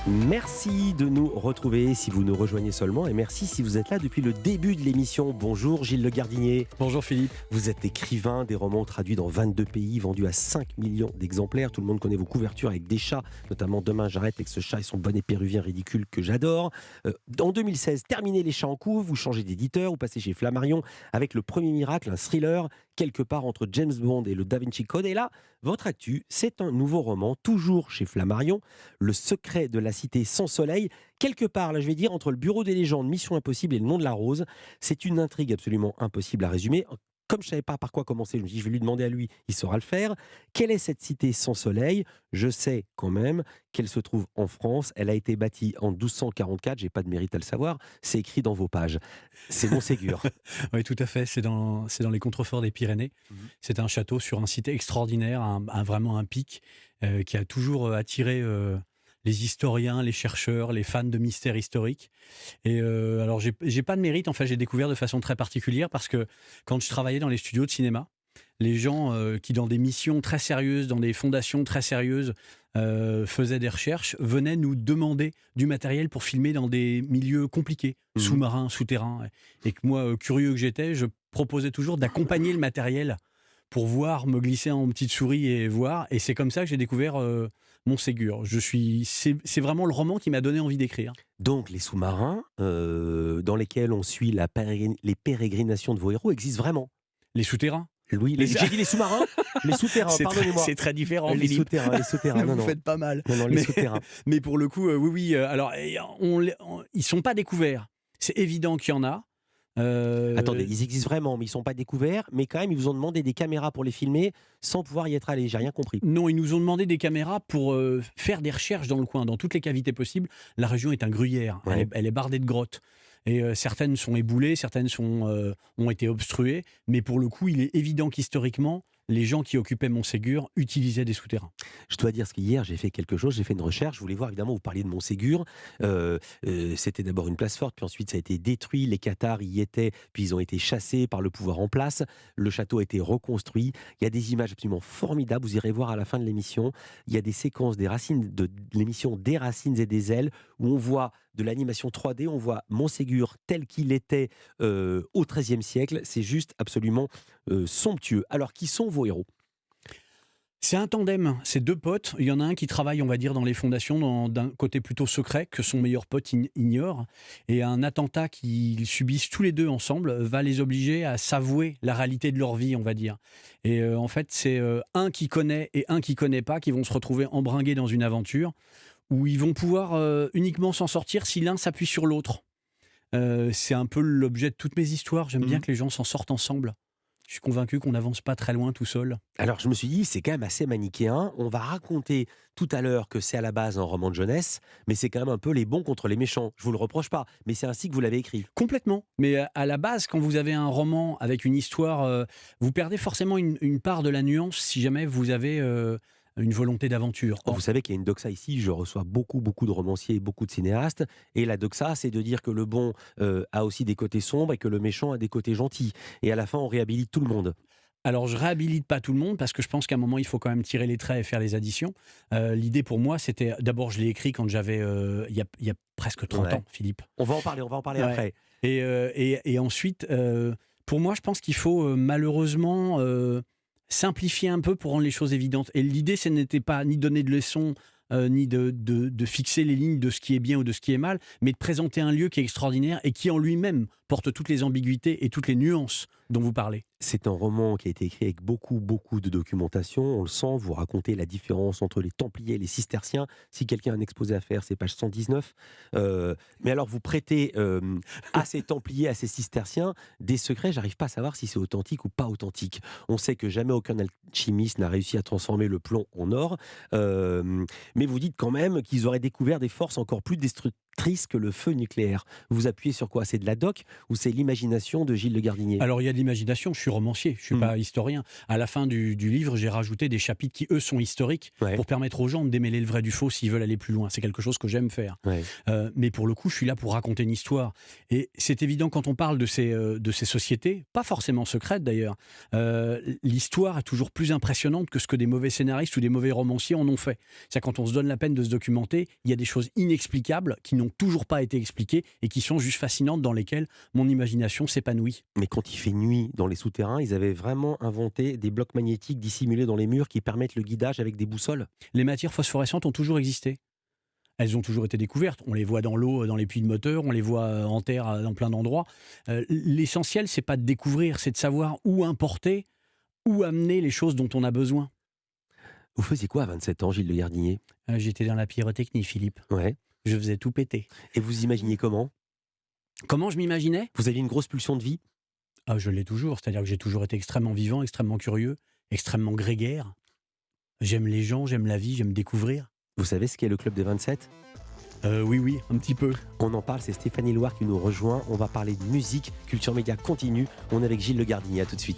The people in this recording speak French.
Merci de nous retrouver si vous nous rejoignez seulement et merci si vous êtes là depuis le début de l'émission. Bonjour Gilles Le Gardinier. Bonjour Philippe. Vous êtes écrivain, des romans traduits dans 22 pays, vendus à 5 millions d'exemplaires. Tout le monde connaît vos couvertures avec des chats, notamment Demain j'arrête avec ce chat et son bonnet péruvien ridicule que j'adore. En 2016, terminez Les Chats en couve, vous changez d'éditeur, vous passez chez Flammarion avec Le Premier Miracle, un thriller quelque part entre James Bond et le Da Vinci Code. Et là, votre actu, c'est un nouveau roman, toujours chez Flammarion, Le Secret de la Cité sans soleil. Quelque part, là je vais dire, entre le Bureau des légendes, Mission Impossible et Le Nom de la Rose. C'est une intrigue absolument impossible à résumer. Comme je ne savais pas par quoi commencer, je me dis je vais lui demander à lui, il saura le faire. Quelle est cette cité sans soleil? Je sais quand même qu'elle se trouve en France. Elle a été bâtie en 1244, j'ai pas de mérite à le savoir. C'est écrit dans vos pages. C'est Montségur. Oui, tout à fait. C'est dans les contreforts des Pyrénées. C'est un château sur un site extraordinaire, vraiment un pic qui a toujours attiré les historiens, les chercheurs, les fans de mystères historiques. Et alors, j'ai pas de mérite. En fait, j'ai découvert de façon très particulière parce que quand je travaillais dans les studios de cinéma, les gens qui, dans des missions très sérieuses, dans des fondations très sérieuses, faisaient des recherches, venaient nous demander du matériel pour filmer dans des milieux compliqués, sous-marins, souterrains. Et que moi, curieux que j'étais, je proposais toujours d'accompagner le matériel pour voir, me glisser en petite souris et voir. Et c'est comme ça que j'ai découvert Montségur. C'est vraiment le roman qui m'a donné envie d'écrire. Donc les sous-marins dans lesquels on suit les pérégrinations de vos héros existent vraiment. Les souterrains. Oui, j'ai dit les sous-marins, les souterrains, pardonnez-moi. C'est très différent, Les Philippe. souterrains, Vous faites pas mal. Non, les souterrains. Mais pour le coup, oui. Alors, ils sont pas découverts. C'est évident qu'il y en a. Attendez, ils existent vraiment, mais ils ne sont pas découverts. Mais quand même, ils vous ont demandé des caméras pour les filmer sans pouvoir y être allé. J'ai rien compris. Non, ils nous ont demandé des caméras pour faire des recherches dans le coin, dans toutes les cavités possibles. La région est un gruyère. Ouais. Elle est bardée de grottes. Et certaines sont éboulées, certaines ont été obstruées. Mais pour le coup, il est évident qu'historiquement, les gens qui occupaient Montségur utilisaient des souterrains. Je dois dire qu'hier, j'ai fait quelque chose, j'ai fait une recherche. Je voulais voir, évidemment, vous parliez de Montségur. C'était d'abord une place forte, puis ensuite ça a été détruit. Les Cathares y étaient, puis ils ont été chassés par le pouvoir en place. Le château a été reconstruit. Il y a des images absolument formidables. Vous irez voir à la fin de l'émission. Il y a des séquences de l'émission Des Racines et des Ailes, où on voit de l'animation 3D, on voit Montségur tel qu'il était au XIIIe siècle. C'est juste absolument somptueux. Alors, qui sont vos héros? C'est un tandem, c'est deux potes. Il y en a un qui travaille, on va dire, dans les fondations, d'un côté plutôt secret, que son meilleur pote ignore. Et un attentat qu'ils subissent tous les deux ensemble va les obliger à s'avouer la réalité de leur vie, on va dire. Et en fait, c'est un qui connaît et un qui connaît pas qui vont se retrouver embringués dans une aventure où ils vont pouvoir uniquement s'en sortir si l'un s'appuie sur l'autre. C'est un peu l'objet de toutes mes histoires. J'aime bien que les gens s'en sortent ensemble. Je suis convaincu qu'on n'avance pas très loin tout seul. Alors, je me suis dit, c'est quand même assez manichéen. On va raconter tout à l'heure que c'est à la base un roman de jeunesse, mais c'est quand même un peu les bons contre les méchants. Je vous le reproche pas, mais c'est ainsi que vous l'avez écrit. Complètement. Mais à la base, quand vous avez un roman avec une histoire, vous perdez forcément une part de la nuance si jamais vous avez une volonté d'aventure. Vous savez qu'il y a une doxa ici, je reçois beaucoup de romanciers et beaucoup de cinéastes, et la doxa, c'est de dire que le bon a aussi des côtés sombres et que le méchant a des côtés gentils. Et à la fin, on réhabilite tout le monde. Alors, je réhabilite pas tout le monde parce que je pense qu'à un moment, il faut quand même tirer les traits et faire les additions. L'idée pour moi, c'était... D'abord, je l'ai écrit quand j'avais... il y a presque 30 ans, Philippe. On va en parler Ouais. après. Et ensuite, pour moi, je pense qu'il faut malheureusement simplifier un peu pour rendre les choses évidentes. Et l'idée, ce n'était pas ni donner de leçons, ni de fixer les lignes de ce qui est bien ou de ce qui est mal, mais de présenter un lieu qui est extraordinaire et qui en lui-même porte toutes les ambiguïtés et toutes les nuances dont vous parlez. C'est un roman qui a été écrit avec beaucoup de documentation. On le sent, vous racontez la différence entre les Templiers et les Cisterciens. Si quelqu'un a un exposé à faire, c'est page 119. Mais alors, vous prêtez à ces Templiers, à ces Cisterciens, des secrets. J'arrive pas à savoir si c'est authentique ou pas authentique. On sait que jamais aucun alchimiste n'a réussi à transformer le plomb en or. Mais vous dites quand même qu'ils auraient découvert des forces encore plus destructrices que le feu nucléaire. Vous appuyez sur quoi? C'est de la doc ou c'est l'imagination de Gilles Le Gardinier? Alors, il y a de l'imagination. Je suis romancier, je ne suis pas historien. À la fin du livre, j'ai rajouté des chapitres qui, eux, sont historiques pour permettre aux gens de démêler le vrai du faux s'ils veulent aller plus loin. C'est quelque chose que j'aime faire. Mais pour le coup, je suis là pour raconter une histoire. Et c'est évident quand on parle de ces sociétés, pas forcément secrètes d'ailleurs, l'histoire est toujours plus impressionnante que ce que des mauvais scénaristes ou des mauvais romanciers en ont fait. C'est-à-dire quand on se donne la peine de se documenter, il y a des choses inexplicables qui n'ont toujours pas été expliquées et qui sont juste fascinantes, dans lesquelles mon imagination s'épanouit. Mais quand il fait nuit dans les souterrains, ils avaient vraiment inventé des blocs magnétiques dissimulés dans les murs qui permettent le guidage avec des boussoles? Les matières phosphorescentes ont toujours existé. Elles ont toujours été découvertes. On les voit dans l'eau, dans les puits de moteur, on les voit en terre, dans plein d'endroits. L'essentiel, c'est pas de découvrir, c'est de savoir où importer, où amener les choses dont on a besoin. Vous faisiez quoi à 27 ans, Gilles Le Gardinier? J'étais dans la pyrotechnie, Philippe. Ouais. Je faisais tout péter. Et vous imaginiez comment? Comment je m'imaginais? Vous aviez une grosse pulsion de vie? Ah, je l'ai toujours. C'est-à-dire que j'ai toujours été extrêmement vivant, extrêmement curieux, extrêmement grégaire. J'aime les gens, j'aime la vie, j'aime découvrir. Vous savez ce qu'est le Club des 27? Oui, un petit peu. On en parle, c'est Stéphanie Loire qui nous rejoint. On va parler de musique, Culture Média continue. On est avec Gilles Le Gardinier, à tout de suite.